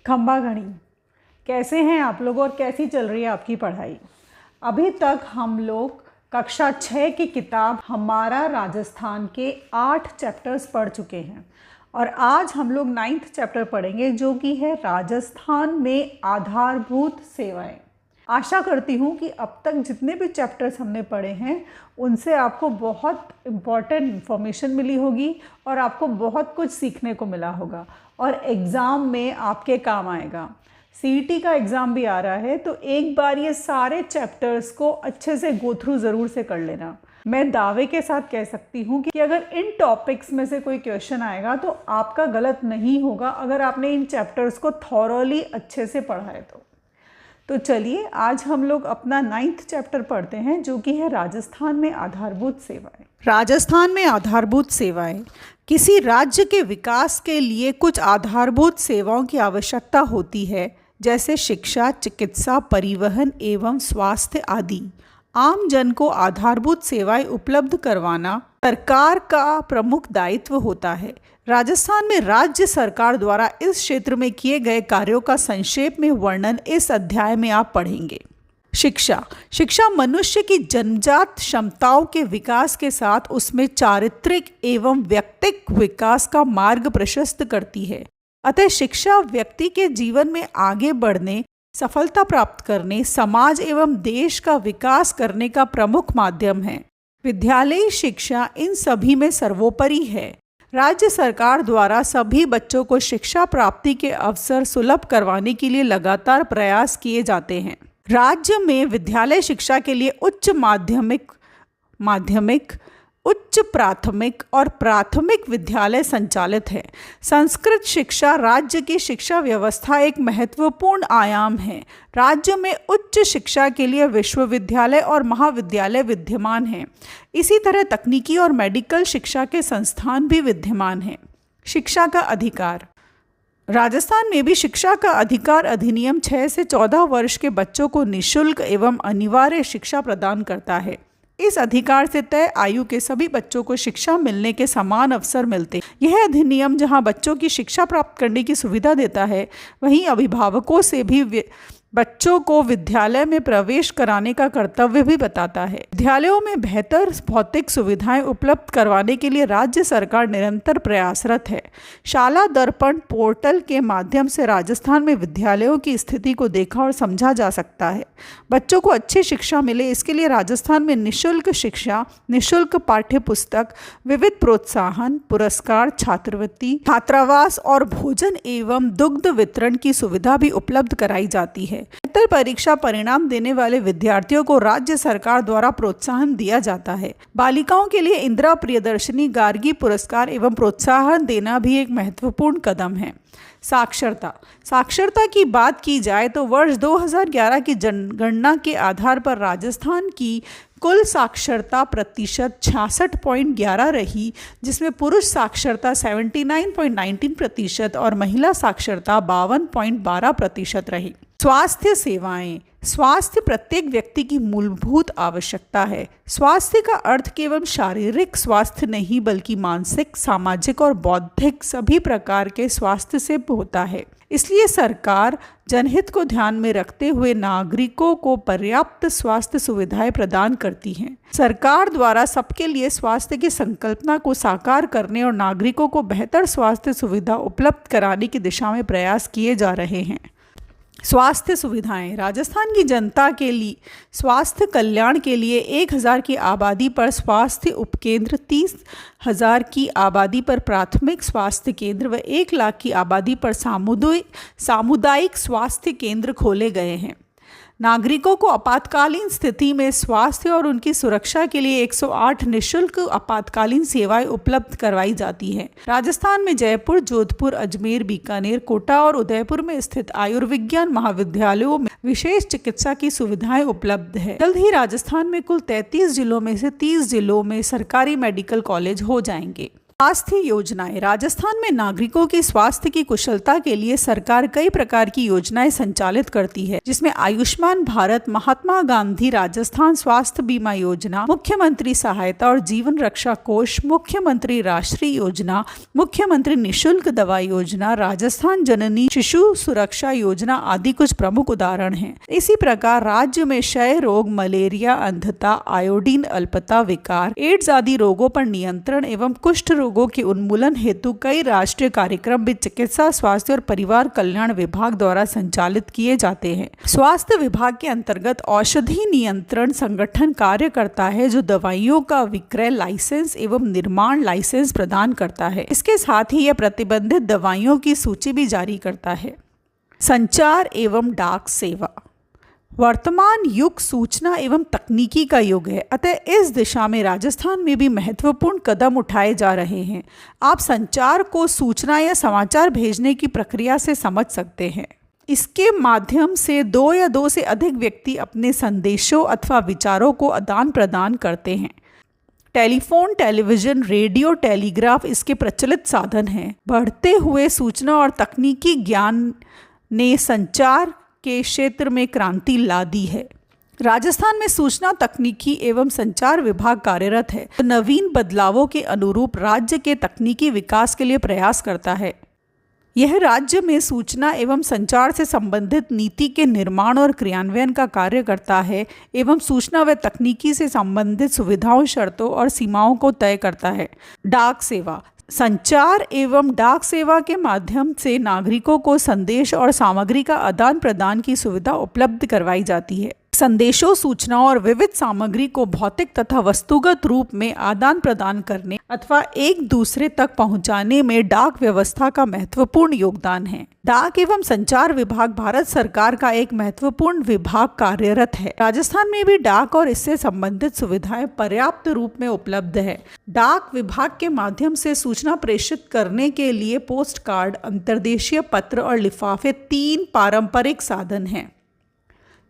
खंबागणी। कैसे हैं आप लोग और कैसी चल रही है आपकी पढ़ाई? अभी तक हम लोग कक्षा 6 की किताब हमारा राजस्थान के 8 चैप्टर्स पढ़ चुके हैं और आज हम लोग 9th चैप्टर पढ़ेंगे जो कि है राजस्थान में आधारभूत सेवाएं। आशा करती हूँ कि अब तक जितने भी चैप्टर्स हमने पढ़े हैं उनसे आपको बहुत इम्पॉर्टेंट इन्फॉर्मेशन मिली होगी और आपको बहुत कुछ सीखने को मिला होगा और एग्ज़ाम में आपके काम आएगा। सीईटी का एग्ज़ाम भी आ रहा है तो एक बार ये सारे चैप्टर्स को अच्छे से गो थ्रू ज़रूर से कर लेना। मैं दावे के साथ कह सकती हूँ कि अगर इन टॉपिक्स में से कोई क्वेश्चन आएगा तो आपका गलत नहीं होगा अगर आपने इन चैप्टर्स को थॉरोली अच्छे से पढ़ा है तो चलिए आज हम लोग अपना 9th चैप्टर पढ़ते हैं जो कि है राजस्थान में आधारभूत सेवाएं। राजस्थान में आधारभूत सेवाएं। किसी राज्य के विकास के लिए कुछ आधारभूत सेवाओं की आवश्यकता होती है जैसे शिक्षा, चिकित्सा, परिवहन एवं स्वास्थ्य आदि। आम जन को आधारभूत सेवाएं उपलब्ध करवाना सरकार का प्रमुख दायित्व होता है। राजस्थान में राज्य सरकार द्वारा इस क्षेत्र में किए गए कार्यों का संक्षेप में वर्णन इस अध्याय में आप पढ़ेंगे। शिक्षा मनुष्य की जन्मजात क्षमताओं के विकास के साथ उसमें चारित्रिक एवं व्यक्तिक विकास का मार्ग प्रशस्त करती है। अतः शिक्षा व्यक्ति के जीवन में आगे बढ़ने, सफलता प्राप्त करने, समाज एवं देश का विकास करने का प्रमुख माध्यम है। विद्यालयी शिक्षा इन सभी में सर्वोपरि है। राज्य सरकार द्वारा सभी बच्चों को शिक्षा प्राप्ति के अवसर सुलभ करवाने के लिए लगातार प्रयास किए जाते हैं। राज्य में विद्यालय शिक्षा के लिए उच्च माध्यमिक, उच्च प्राथमिक और प्राथमिक विद्यालय संचालित है। संस्कृत शिक्षा राज्य की शिक्षा व्यवस्था एक महत्वपूर्ण आयाम है। राज्य में उच्च शिक्षा के लिए विश्वविद्यालय और महाविद्यालय विद्यमान हैं। इसी तरह तकनीकी और मेडिकल शिक्षा के संस्थान भी विद्यमान हैं। शिक्षा का अधिकार। राजस्थान में भी शिक्षा का अधिकार अधिनियम 6 से 14 वर्ष के बच्चों को निःशुल्क एवं अनिवार्य शिक्षा प्रदान करता है। इस अधिकार से तय आयु के सभी बच्चों को शिक्षा मिलने के समान अवसर मिलते हैं। यह अधिनियम जहां बच्चों की शिक्षा प्राप्त करने की सुविधा देता है, वहीं अभिभावकों से भी बच्चों को विद्यालय में प्रवेश कराने का कर्तव्य भी बताता है। विद्यालयों में बेहतर भौतिक सुविधाएं उपलब्ध करवाने के लिए राज्य सरकार निरंतर प्रयासरत है। शाला दर्पण पोर्टल के माध्यम से राजस्थान में विद्यालयों की स्थिति को देखा और समझा जा सकता है। बच्चों को अच्छी शिक्षा मिले इसके लिए राजस्थान में निःशुल्क शिक्षा, निःशुल्क पाठ्य पुस्तक, विविध प्रोत्साहन, पुरस्कार, छात्रवृत्ति, छात्रावास और भोजन एवं दुग्ध वितरण की सुविधा भी उपलब्ध कराई जाती है। बेहतर परीक्षा परिणाम देने वाले विद्यार्थियों को राज्य सरकार द्वारा प्रोत्साहन दिया जाता है। बालिकाओं के लिए इंदिरा प्रियदर्शनी गार्गी पुरस्कार एवं प्रोत्साहन देना भी एक महत्वपूर्ण कदम है। साक्षरता की बात की जाए तो वर्ष 2011 की जनगणना के आधार पर राजस्थान की कुल साक्षरता प्रतिशत 66.11 रही, जिसमें पुरुष साक्षरता 79.19% और महिला साक्षरता 52.12% रही। स्वास्थ्य सेवाएं। स्वास्थ्य प्रत्येक व्यक्ति की मूलभूत आवश्यकता है। स्वास्थ्य का अर्थ केवल शारीरिक स्वास्थ्य नहीं बल्कि मानसिक, सामाजिक और बौद्धिक सभी प्रकार के स्वास्थ्य से होता है। इसलिए सरकार जनहित को ध्यान में रखते हुए नागरिकों को पर्याप्त स्वास्थ्य सुविधाएं प्रदान करती हैं। सरकार द्वारा सबके लिए स्वास्थ्य की संकल्पना को साकार करने और नागरिकों को बेहतर स्वास्थ्य सुविधा उपलब्ध कराने की दिशा में प्रयास किए जा रहे हैं। स्वास्थ्य सुविधाएं। राजस्थान की जनता के लिए स्वास्थ्य कल्याण के लिए 1000 की आबादी पर स्वास्थ्य उपकेंद्र, 30,000 की आबादी पर प्राथमिक स्वास्थ्य केंद्र व 1 लाख की आबादी पर सामुदायिक स्वास्थ्य केंद्र खोले गए हैं। नागरिकों को आपातकालीन स्थिति में स्वास्थ्य और उनकी सुरक्षा के लिए 108 निःशुल्क आपातकालीन सेवाएं उपलब्ध करवाई जाती हैं। राजस्थान में जयपुर, जोधपुर, अजमेर, बीकानेर, कोटा और उदयपुर में स्थित आयुर्विज्ञान महाविद्यालयों में विशेष चिकित्सा की सुविधाएं उपलब्ध है। जल्द ही राजस्थान में कुल 33 जिलों में से 30 जिलों में सरकारी मेडिकल कॉलेज हो जाएंगे। स्वास्थ्य योजनाएं। राजस्थान में नागरिकों की स्वास्थ्य की कुशलता के लिए सरकार कई प्रकार की योजनाएं संचालित करती है, जिसमें आयुष्मान भारत, महात्मा गांधी राजस्थान स्वास्थ्य बीमा योजना, मुख्यमंत्री सहायता और जीवन रक्षा कोष, मुख्यमंत्री राष्ट्रीय योजना, मुख्यमंत्री निशुल्क दवा योजना, राजस्थान जननी शिशु सुरक्षा योजना आदि कुछ प्रमुख उदाहरण हैं। इसी प्रकार राज्य में क्षय रोग, मलेरिया, अंधता, आयोडीन अल्पता, विकार, एड्स आदि रोगों पर नियंत्रण एवं कुष्ठ रोगों के उन्मूलन हेतु कई राष्ट्रीय कार्यक्रम भी चिकित्सा, स्वास्थ्य और परिवार कल्याण विभाग द्वारा संचालित किए जाते हैं। स्वास्थ्य विभाग के अंतर्गत औषधि नियंत्रण संगठन कार्य करता है, जो दवाइयों का विक्रय लाइसेंस एवं निर्माण लाइसेंस प्रदान करता है। इसके साथ ही यह प्रतिबंधित दवाइयों की सूची भी जारी करता है। संचार एवं डाक सेवा। वर्तमान युग सूचना एवं तकनीकी का युग है, अतः इस दिशा में राजस्थान में भी महत्वपूर्ण कदम उठाए जा रहे हैं। आप संचार को सूचना या समाचार भेजने की प्रक्रिया से समझ सकते हैं। इसके माध्यम से दो या दो से अधिक व्यक्ति अपने संदेशों अथवा विचारों को आदान प्रदान करते हैं। टेलीफोन, टेलीविजन, रेडियो, टेलीग्राफ इसके प्रचलित साधन हैं। बढ़ते हुए सूचना और तकनीकी ज्ञान ने संचार के क्षेत्र में क्रांति ला दी है। राजस्थान में सूचना तकनीकी एवं संचार विभाग कार्यरत है, तो नवीन बदलावों के अनुरूप राज्य के तकनीकी विकास के लिए प्रयास करता है। यह राज्य में सूचना एवं संचार से संबंधित नीति के निर्माण और क्रियान्वयन का कार्य करता है एवं सूचना व तकनीकी से संबंधित सुविधाओं, शर्तों और सीमाओं को तय करता है। डाक सेवा। संचार एवं डाक सेवा के माध्यम से नागरिकों को संदेश और सामग्री का आदान प्रदान की सुविधा उपलब्ध करवाई जाती है। संदेशों, सूचनाओं और विविध सामग्री को भौतिक तथा वस्तुगत रूप में आदान प्रदान करने अथवा एक दूसरे तक पहुंचाने में डाक व्यवस्था का महत्वपूर्ण योगदान है। डाक एवं संचार विभाग भारत सरकार का एक महत्वपूर्ण विभाग कार्यरत है। राजस्थान में भी डाक और इससे संबंधित सुविधाएं पर्याप्त रूप में उपलब्ध है। डाक विभाग के माध्यम से सूचना प्रेषित करने के लिए पोस्ट कार्ड, अंतर्देशीय पत्र और लिफाफे 3 पारंपरिक साधन हैं।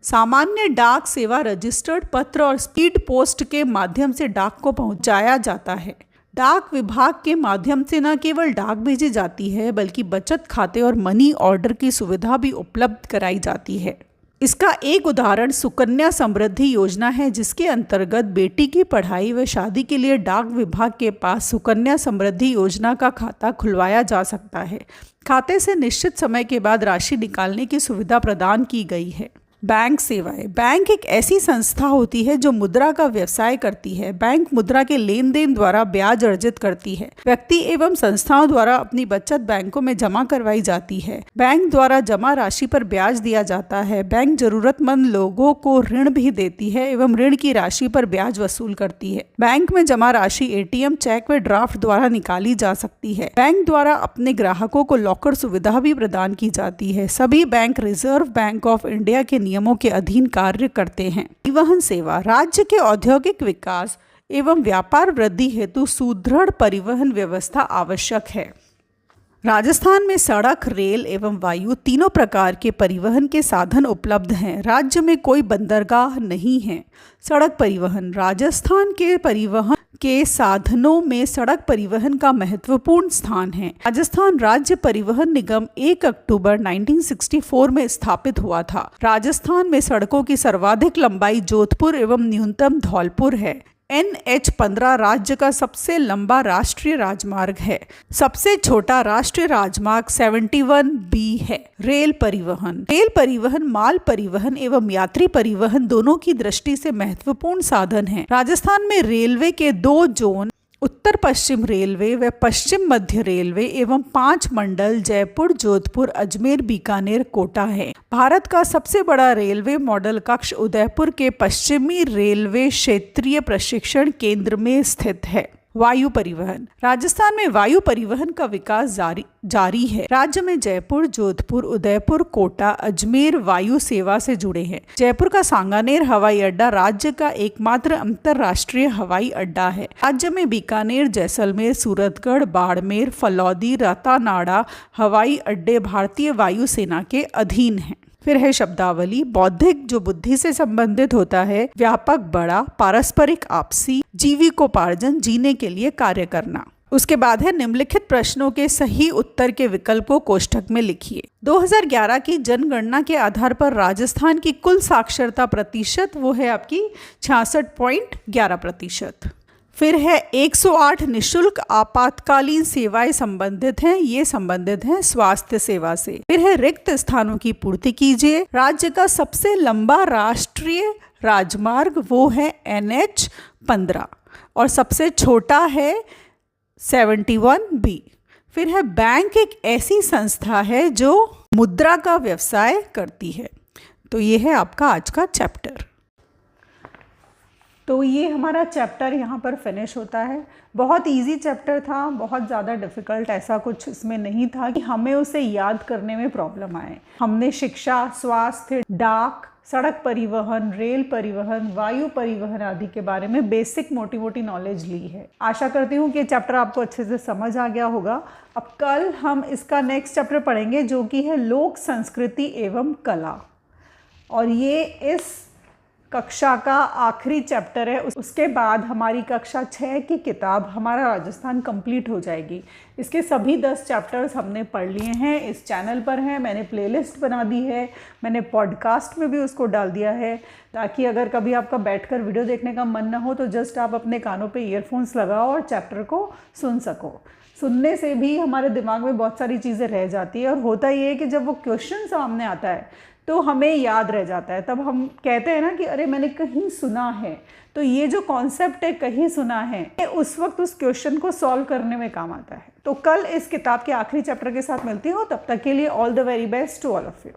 सामान्य डाक सेवा रजिस्टर्ड पत्र और स्पीड पोस्ट के माध्यम से डाक को पहुंचाया जाता है। डाक विभाग के माध्यम से न केवल डाक भेजी जाती है, बल्कि बचत खाते और मनी ऑर्डर की सुविधा भी उपलब्ध कराई जाती है। इसका एक उदाहरण सुकन्या समृद्धि योजना है, जिसके अंतर्गत बेटी की पढ़ाई व शादी के लिए डाक विभाग के पास सुकन्या समृद्धि योजना का खाता खुलवाया जा सकता है। खाते से निश्चित समय के बाद राशि निकालने की सुविधा प्रदान की गई है। बैंक सेवाएं। बैंक एक ऐसी संस्था होती है जो मुद्रा का व्यवसाय करती है। बैंक मुद्रा के लेन देन द्वारा ब्याज अर्जित करती है। व्यक्ति एवं संस्थाओं द्वारा अपनी बचत बैंकों में जमा करवाई जाती है। बैंक द्वारा जमा राशि पर ब्याज दिया जाता है। बैंक जरूरतमंद लोगों को ऋण भी देती है एवं ऋण की राशि पर ब्याज वसूल करती है। बैंक में जमा राशि एटीएम, चेक व ड्राफ्ट द्वारा निकाली जा सकती है। बैंक द्वारा अपने ग्राहकों को लॉकर सुविधा भी प्रदान की जाती है। सभी bank reserve bank of India के नियमों के अधीन कार्य करते हैं। परिवहन सेवा। राज्य के औद्योगिक विकास एवं व्यापार वृद्धि हेतु सुदृढ़ परिवहन व्यवस्था आवश्यक है। राजस्थान में सड़क, रेल एवं वायु तीनों प्रकार के परिवहन के साधन उपलब्ध हैं। राज्य में कोई बंदरगाह नहीं है। सड़क परिवहन। राजस्थान के परिवहन के साधनों में सड़क परिवहन का महत्वपूर्ण स्थान है। राजस्थान राज्य परिवहन निगम 1 अक्टूबर 1964 में स्थापित हुआ था। राजस्थान में सड़कों की सर्वाधिक लंबाई जोधपुर एवं न्यूनतम धौलपुर है। NH-15 राज्य का सबसे लंबा राष्ट्रीय राजमार्ग है। सबसे छोटा राष्ट्रीय राजमार्ग 71B है। रेल परिवहन। रेल परिवहन माल परिवहन एवं यात्री परिवहन दोनों की दृष्टि से महत्वपूर्ण साधन है। राजस्थान में रेलवे के 2 जोन, उत्तर पश्चिम रेलवे व पश्चिम मध्य रेलवे एवं 5 मंडल जयपुर, जोधपुर, अजमेर, बीकानेर, कोटा है। भारत का सबसे बड़ा रेलवे मॉडल कक्ष उदयपुर के पश्चिमी रेलवे क्षेत्रीय प्रशिक्षण केंद्र में स्थित है। वायु परिवहन। राजस्थान में वायु परिवहन का विकास जारी है। राज्य में जयपुर, जोधपुर, उदयपुर, कोटा, अजमेर वायु सेवा से जुड़े हैं। जयपुर का सांगानेर हवाई अड्डा राज्य का एकमात्र अंतर्राष्ट्रीय हवाई अड्डा है। राज्य में बीकानेर, जैसलमेर, सूरतगढ़, बाड़मेर, फलौदी, रातानाडा हवाई अड्डे भारतीय वायुसेना के अधीन हैं। फिर है शब्दावली। बौद्धिक, जो बुद्धि से संबंधित होता है। व्यापक, बड़ा, पारस्परिक, आपसी, जीविकोपार्जन, जीने के लिए कार्य करना। उसके बाद है निम्नलिखित प्रश्नों के सही उत्तर के विकल्प को कोष्ठक में लिखिए। 2011 की जनगणना के आधार पर राजस्थान की कुल साक्षरता प्रतिशत वो है आपकी 66.11%। फिर है 108 निशुल्क आपातकालीन सेवाएं संबंधित हैं, ये संबंधित हैं स्वास्थ्य सेवा से। फिर है रिक्त स्थानों की पूर्ति कीजिए। राज्य का सबसे लंबा राष्ट्रीय राजमार्ग वो है NH 15 और सबसे छोटा है 71B। फिर है बैंक एक ऐसी संस्था है जो मुद्रा का व्यवसाय करती है। तो ये है आपका आज का चैप्टर। तो ये हमारा चैप्टर यहाँ पर फिनिश होता है। बहुत इजी चैप्टर था, बहुत ज़्यादा डिफ़िकल्ट ऐसा कुछ इसमें नहीं था कि हमें उसे याद करने में प्रॉब्लम आए। हमने शिक्षा, स्वास्थ्य, डाक, सड़क परिवहन, रेल परिवहन, वायु परिवहन आदि के बारे में बेसिक मोटी मोटी नॉलेज ली है। आशा करती हूँ कि ये चैप्टर आपको अच्छे से समझ आ गया होगा। अब कल हम इसका नेक्स्ट चैप्टर पढ़ेंगे जो कि है लोक संस्कृति एवं कला, और ये इस कक्षा का आखिरी चैप्टर है। उसके बाद हमारी कक्षा 6 की किताब हमारा राजस्थान कंप्लीट हो जाएगी। इसके सभी 10 चैप्टर्स हमने पढ़ लिए हैं, इस चैनल पर हैं, मैंने प्लेलिस्ट बना दी है, मैंने पॉडकास्ट में भी उसको डाल दिया है, ताकि अगर कभी आपका बैठकर वीडियो देखने का मन ना हो तो जस्ट आप अपने कानों पे ईयरफोन्स लगाओ और चैप्टर को सुन सको। सुनने से भी हमारे दिमाग में बहुत सारी चीज़ें रह जाती है, और होता ये है कि जब वो क्वेश्चन सामने आता है तो हमें याद रह जाता है। तब हम कहते हैं ना कि अरे मैंने कहीं सुना है। तो ये जो कॉन्सेप्ट है कहीं सुना है, उस वक्त उस क्वेश्चन को सॉल्व करने में काम आता है। तो कल इस किताब के आखिरी चैप्टर के साथ मिलती हूँ। तब तक के लिए all the very best to all of you.